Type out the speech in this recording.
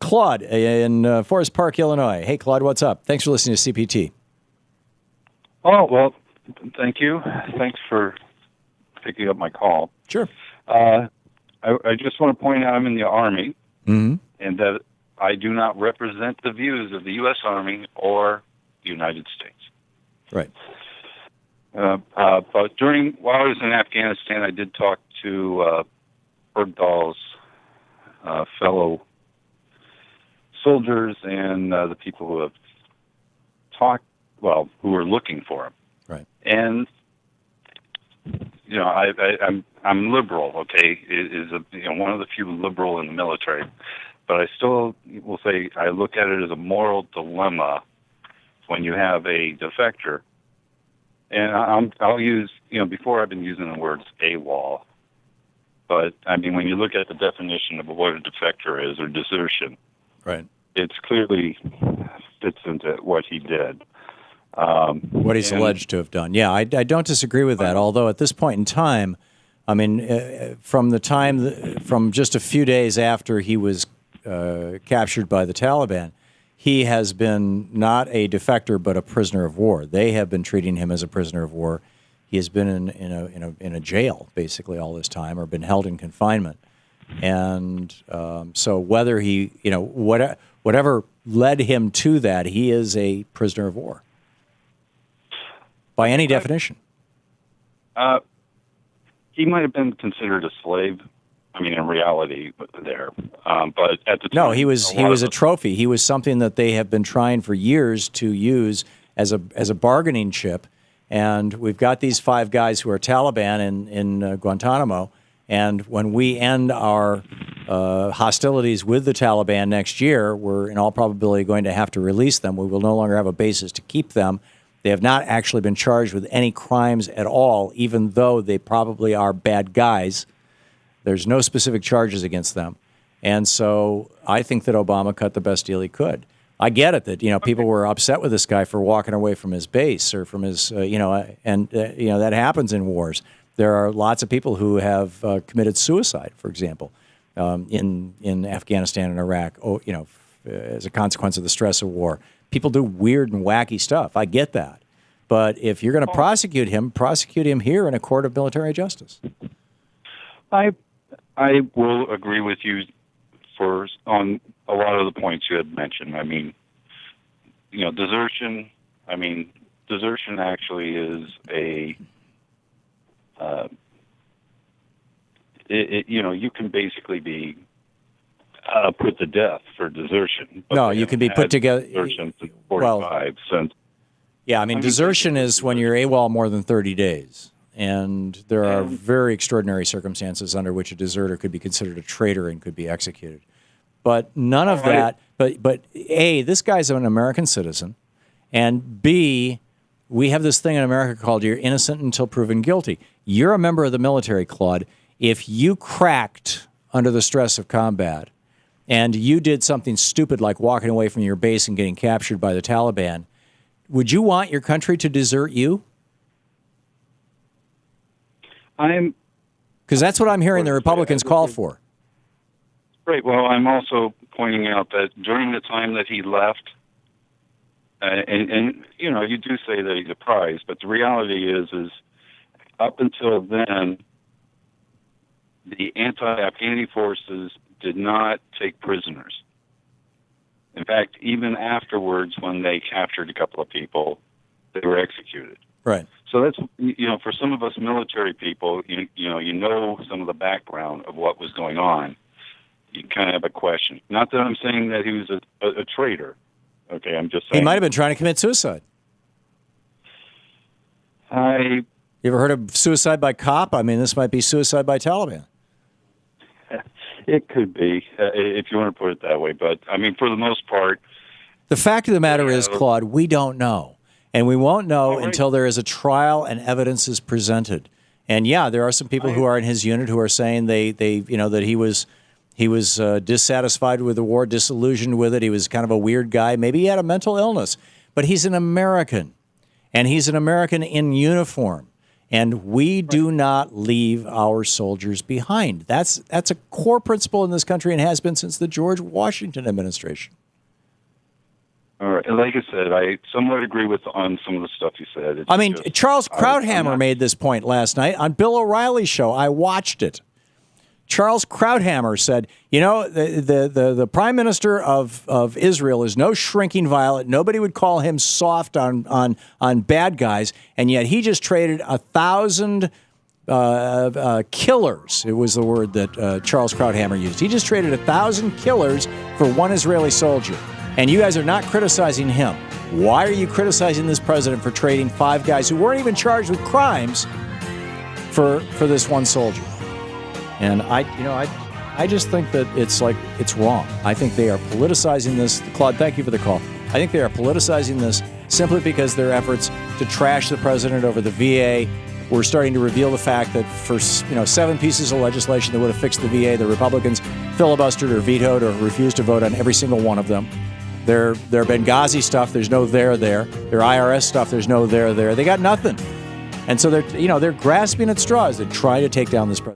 Claude in Forest Park, Illinois. Hey, Claude, what's up? Thanks for listening to CPT. Oh, well, thank you. Thanks for picking up my call. Sure. I just want to point out I'm in the Army, Mm-hmm. and that I do not represent the views of the U.S. Army or the United States. Right. But while I was in Afghanistan, I did talk to Bergdahl's fellow soldiers and the people who have who are looking for him. Right. And I'm liberal. Okay, is one of the few liberal in the military, but I still will say I look at it as a moral dilemma when you have a defector. And I'll use, before I've been using the words AWOL, but I mean, when you look at the definition of what a defector is, or desertion, right, it's clearly fits into what he did. What he's alleged to have done. Yeah, I don't disagree with that, although at this point in time, I mean, from just a few days after he was captured by the Taliban, he has been not a defector but a prisoner of war. They have been treating him as a prisoner of war. He has been in a jail basically all this time, or been held in confinement. And so whether he, whatever led him to that, he is a prisoner of war by any definition. He might have been considered a slave. I mean, in reality, there. But at the time, no, he was a trophy. He was something that they have been trying for years to use as a bargaining chip. And we've got these 5 guys who are Taliban in Guantanamo. And when we end our hostilities with the Taliban next year, we're in all probability going to have to release them. We will no longer have a basis to keep them. They have not actually been charged with any crimes at all, even though they probably are bad guys. There's no specific charges against them. And so I think that Obama cut the best deal he could. I get it that, people were upset with this guy for walking away from his base or from his, that happens in wars. There are lots of people who have committed suicide, for example, in Afghanistan and Iraq, as a consequence of the stress of war. People do weird and wacky stuff. I get that. But if you're going to prosecute him here in a court of military justice. I will agree with you on a lot of the points you had mentioned. I mean, desertion. I mean, desertion actually is you can basically be put to death for desertion. No, you can be put together. Desertion for 45 cents. Yeah, I mean, desertion is when you're AWOL more than 30 days. And there are very extraordinary circumstances under which a deserter could be considered a traitor and could be executed. But none of that, but A, this guy's an American citizen, and B, we have this thing in America called you're innocent until proven guilty. You're a member of the military, Claude. If you cracked under the stress of combat and you did something stupid like walking away from your base and getting captured by the Taliban, would you want your country to desert you? Because that's what I'm hearing the Republicans call for. Right. Well, I'm also pointing out that during the time that he left, and you do say that he's a prize, but the reality is up until then, the anti-Afghani forces did not take prisoners. In fact, even afterwards, when they captured a couple of people, they were executed. Right. So that's, for some of us military people, you know some of the background of what was going on. You kind of have a question. Not that I'm saying that he was a traitor. Okay, I'm just saying. He might have been trying to commit suicide. You ever heard of suicide by cop? I mean, this might be suicide by Taliban. It could be, if you want to put it that way. But, I mean, for the most part. The fact of the matter is, Claude, we don't know. And we won't know until there is a trial and evidence is presented. And, yeah, there are some people who are in his unit who are saying that he was dissatisfied with the war, disillusioned with it. He was kind of a weird guy. Maybe he had a mental illness. But he's an American. And he's an American in uniform. And we do not leave our soldiers behind. That's a core principle in this country and has been since the George Washington administration. All right. And like I said, I somewhat agree on some of the stuff you said. I mean, Charles Krauthammer made this point last night on Bill O'Reilly's show. I watched it. Charles Krauthammer said, you know, the prime minister of Israel is no shrinking violet. Nobody would call him soft on bad guys, and yet he just traded 1,000 killers. It was the word that Charles Krauthammer used. He just traded 1,000 killers for one Israeli soldier. And you guys are not criticizing him. Why are you criticizing this president for trading 5 guys who weren't even charged with crimes for this one soldier? And I just think that it's wrong. I think they are politicizing this. Claude, thank you for the call. I think they are politicizing this simply because their efforts to trash the president over the VA were starting to reveal the fact that for 7 pieces of legislation that would have fixed the VA, the Republicans filibustered or vetoed or refused to vote on every single one of them. Their Benghazi stuff, there's no there. Their IRS stuff, there's no there. They got nothing. And so they're grasping at straws to try to take down this president.